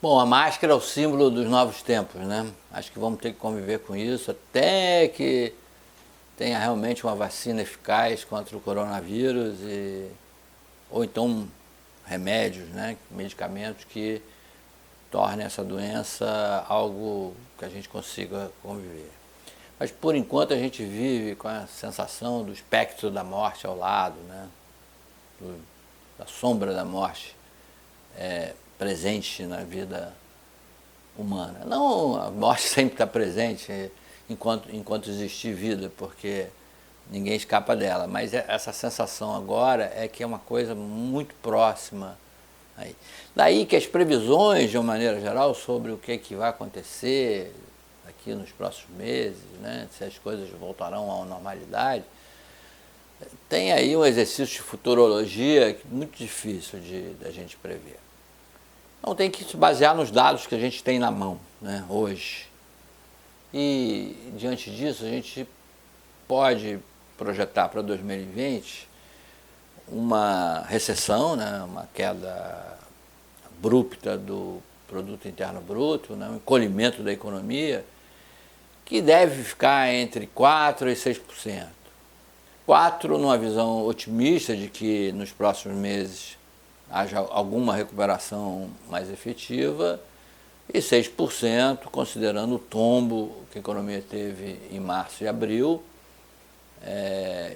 Bom, a máscara é o símbolo dos novos tempos, né? Acho que vamos ter que conviver com isso até que tenha realmente uma vacina eficaz contra o coronavírus ou então remédios, né? Medicamentos que tornem essa doença algo que a gente consiga conviver. Mas por enquanto a gente vive com a sensação do espectro da morte ao lado, né? Da sombra da morte presente na vida humana. Não, a morte sempre está presente enquanto existir vida, porque ninguém escapa dela, mas essa sensação agora é que é uma coisa muito próxima aí. Daí que as previsões, de uma maneira geral, sobre o que vai acontecer aqui nos próximos meses, né, se as coisas voltarão à normalidade, tem aí um exercício de futurologia muito difícil da gente prever. Então tem que se basear nos dados que a gente tem na mão, né, hoje. E diante disso a gente pode projetar para 2020 uma recessão, né, uma queda abrupta do produto interno bruto, né, um encolhimento da economia, que deve ficar entre 4% e 6%. 4% numa visão otimista de que nos próximos meses haja alguma recuperação mais efetiva, e 6% considerando o tombo que a economia teve em março e abril,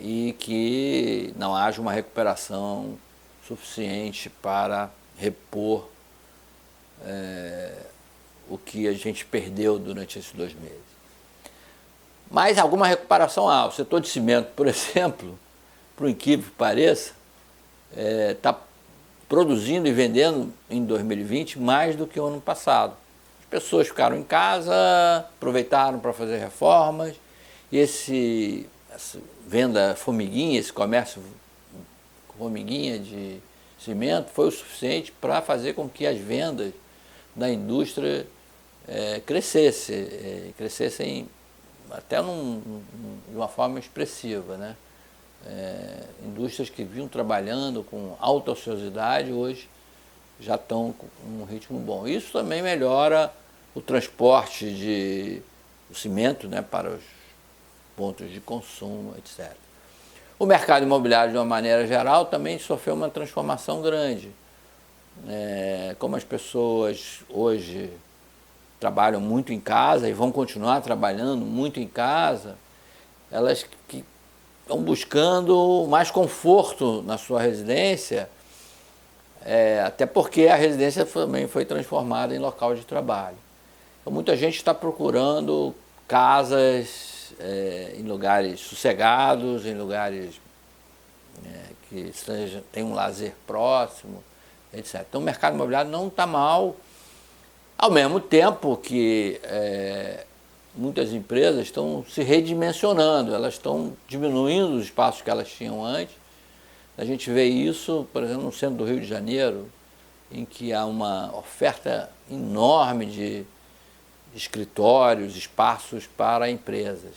e que não haja uma recuperação suficiente para repor o que a gente perdeu durante esses 2 meses. Mas alguma recuperação há. O setor de cimento, por exemplo, por incrível que pareça, está produzindo e vendendo em 2020 mais do que o ano passado. As pessoas ficaram em casa, aproveitaram para fazer reformas, e essa venda formiguinha, esse comércio formiguinha de cimento foi o suficiente para fazer com que as vendas da indústria crescessem até de uma forma expressiva, né? Indústrias que vinham trabalhando com alta ociosidade hoje já estão com um ritmo bom. Isso também melhora o transporte do cimento, né, para os pontos de consumo, etc. O mercado imobiliário, de uma maneira geral, também sofreu uma transformação grande. Como as pessoas hoje trabalham muito em casa e vão continuar trabalhando muito em casa, elas que estão buscando mais conforto na sua residência, até porque a residência também foi transformada em local de trabalho. Então, muita gente está procurando casas em lugares sossegados, em lugares que tenham um lazer próximo, etc. Então o mercado imobiliário não está mal, ao mesmo tempo que muitas empresas estão se redimensionando, elas estão diminuindo os espaços que elas tinham antes. A gente vê isso, por exemplo, no centro do Rio de Janeiro, em que há uma oferta enorme de escritórios, espaços para empresas.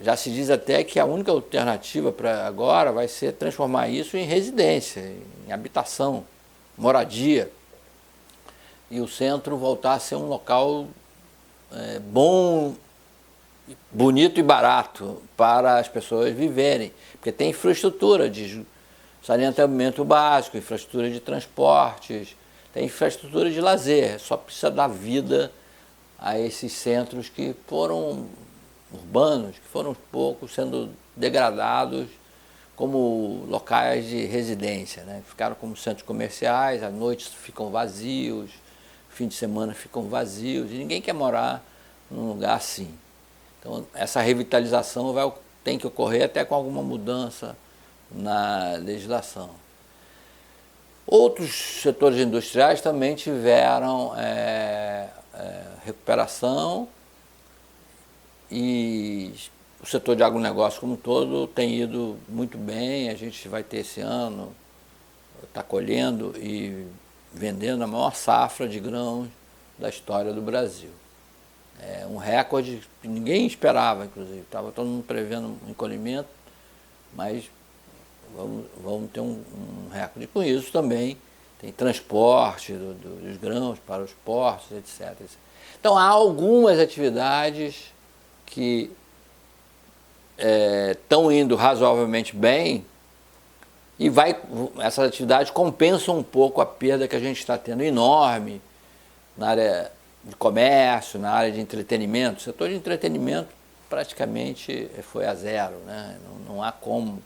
Já se diz até que a única alternativa para agora vai ser transformar isso em residência, em habitação, moradia, e o centro voltar a ser um local bom, bonito e barato para as pessoas viverem, porque tem infraestrutura de saneamento básico, infraestrutura de transportes, tem infraestrutura de lazer, só precisa dar vida a esses centros que foram urbanos, que foram poucos sendo degradados como locais de residência, né? Ficaram como centros comerciais, à noite ficam vazios, fim de semana ficam vazios, e ninguém quer morar num lugar assim. Então essa revitalização tem que ocorrer até com alguma mudança na legislação. Outros setores industriais também tiveram recuperação, e o setor de agronegócio como um todo tem ido muito bem. A gente vai ter esse ano, está colhendo e vendendo a maior safra de grãos da história do Brasil. É um recorde que ninguém esperava, inclusive. Estava todo mundo prevendo um encolhimento, mas vamos ter um recorde. Com isso também tem transporte dos grãos para os portos, etc. Então há algumas atividades que estão indo razoavelmente bem e essas atividades compensam um pouco a perda que a gente está tendo enorme na área de comércio, na área de entretenimento. O setor de entretenimento praticamente foi a zero, né? Não há como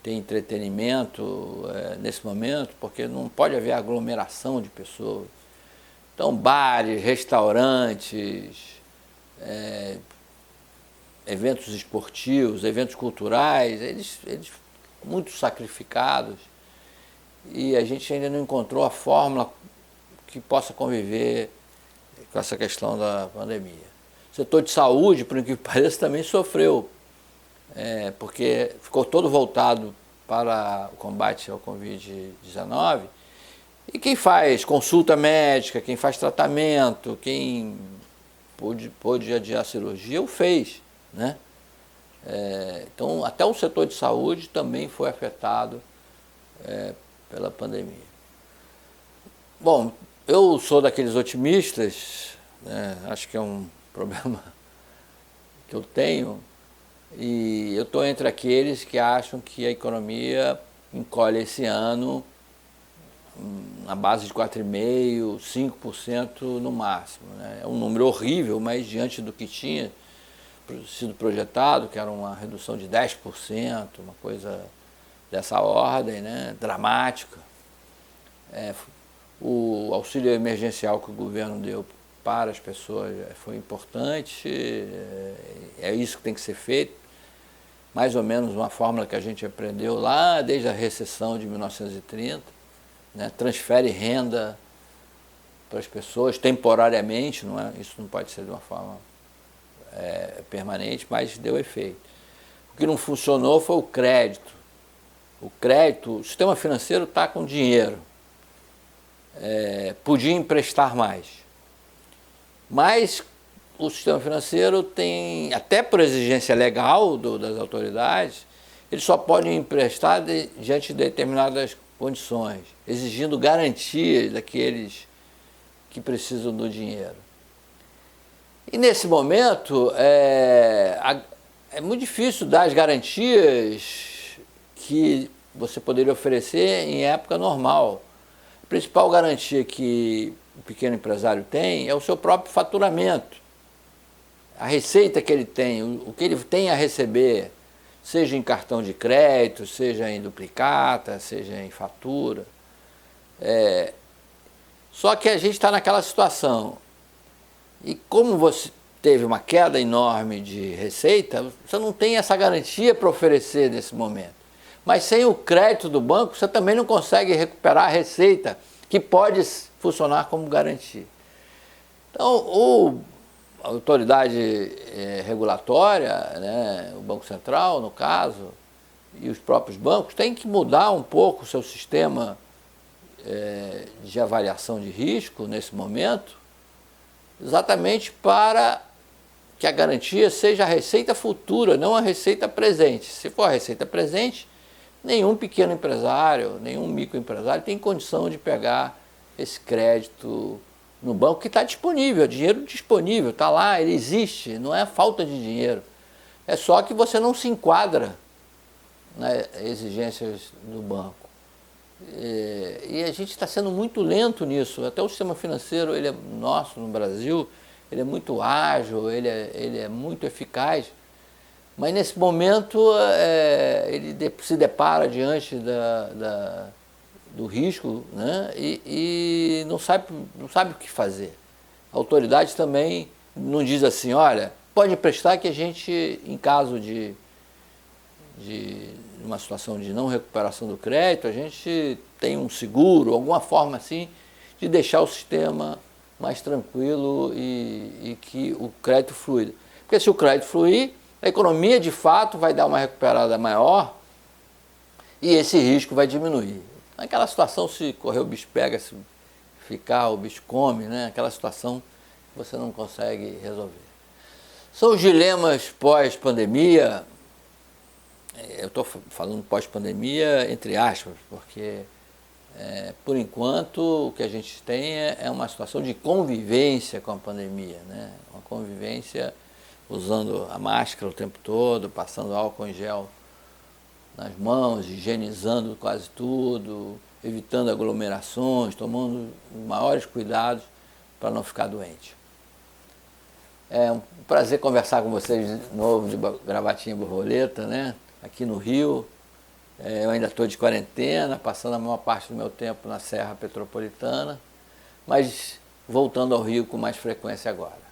ter entretenimento nesse momento, porque não pode haver aglomeração de pessoas. Então, bares, restaurantes, eventos esportivos, eventos culturais, eles muito sacrificados, e a gente ainda não encontrou a fórmula que possa conviver com essa questão da pandemia. O setor de saúde, por incrível que pareça, também sofreu, porque ficou todo voltado para o combate ao Covid-19, e quem faz consulta médica, quem faz tratamento, quem pôde adiar a cirurgia, o fez, né? Então, até o setor de saúde também foi afetado pela pandemia. Bom, eu sou daqueles otimistas, né? Acho que é um problema que eu tenho, e eu estou entre aqueles que acham que a economia encolhe esse ano na base de 4,5%, 5% no máximo, né? É um número horrível, mas diante do que tinha sido projetado, que era uma redução de 10%, uma coisa dessa ordem, né? Dramática. O auxílio emergencial que o governo deu para as pessoas foi importante, é isso que tem que ser feito, mais ou menos uma fórmula que a gente aprendeu lá desde a recessão de 1930, né? Transfere renda para as pessoas temporariamente, isso não pode ser de uma forma permanente, mas deu efeito. O que não funcionou foi o crédito. O sistema financeiro está com dinheiro, podia emprestar mais, mas o sistema financeiro tem, até por exigência legal das autoridades, ele só pode emprestar diante de determinadas condições, exigindo garantias daqueles que precisam do dinheiro. E nesse momento é muito difícil dar as garantias que você poderia oferecer em época normal. A principal garantia que o pequeno empresário tem é o seu próprio faturamento, a receita que ele tem, o que ele tem a receber, seja em cartão de crédito, seja em duplicata, seja em fatura. Só que a gente está naquela situação, e como você teve uma queda enorme de receita, você não tem essa garantia para oferecer nesse momento. Mas sem o crédito do banco, você também não consegue recuperar a receita que pode funcionar como garantia. Então, a autoridade regulatória, né, o Banco Central, no caso, e os próprios bancos, têm que mudar um pouco o seu sistema de avaliação de risco nesse momento, exatamente para que a garantia seja a receita futura, não a receita presente. Se for a receita presente, nenhum pequeno empresário, nenhum microempresário tem condição de pegar esse crédito no banco, que está disponível, dinheiro disponível, está lá, ele existe, não é falta de dinheiro. É só que você não se enquadra nas exigências do banco. E a gente está sendo muito lento nisso. Até o sistema financeiro, nosso no Brasil, ele é muito ágil, ele é muito eficaz, mas nesse momento ele se depara diante do risco, né? E não sabe o que fazer. A autoridade também não diz assim, olha, pode emprestar que a gente, em caso de uma situação de não recuperação do crédito, a gente tem um seguro, alguma forma assim, de deixar o sistema mais tranquilo e que o crédito flui. Porque se o crédito fluir, a economia de fato vai dar uma recuperada maior e esse risco vai diminuir. Naquela situação, se correr o bicho pega, se ficar o bicho come, né? Aquela situação que você não consegue resolver. São os dilemas pós-pandemia. Eu estou falando pós-pandemia entre aspas, porque Por enquanto, o que a gente tem é uma situação de convivência com a pandemia, né? Uma convivência usando a máscara o tempo todo, passando álcool em gel nas mãos, higienizando quase tudo, evitando aglomerações, tomando os maiores cuidados para não ficar doente. É um prazer conversar com vocês de novo de Gravatinha Borboleta, né? Aqui no Rio. Eu ainda estou de quarentena, passando a maior parte do meu tempo na Serra Petropolitana, mas voltando ao Rio com mais frequência agora.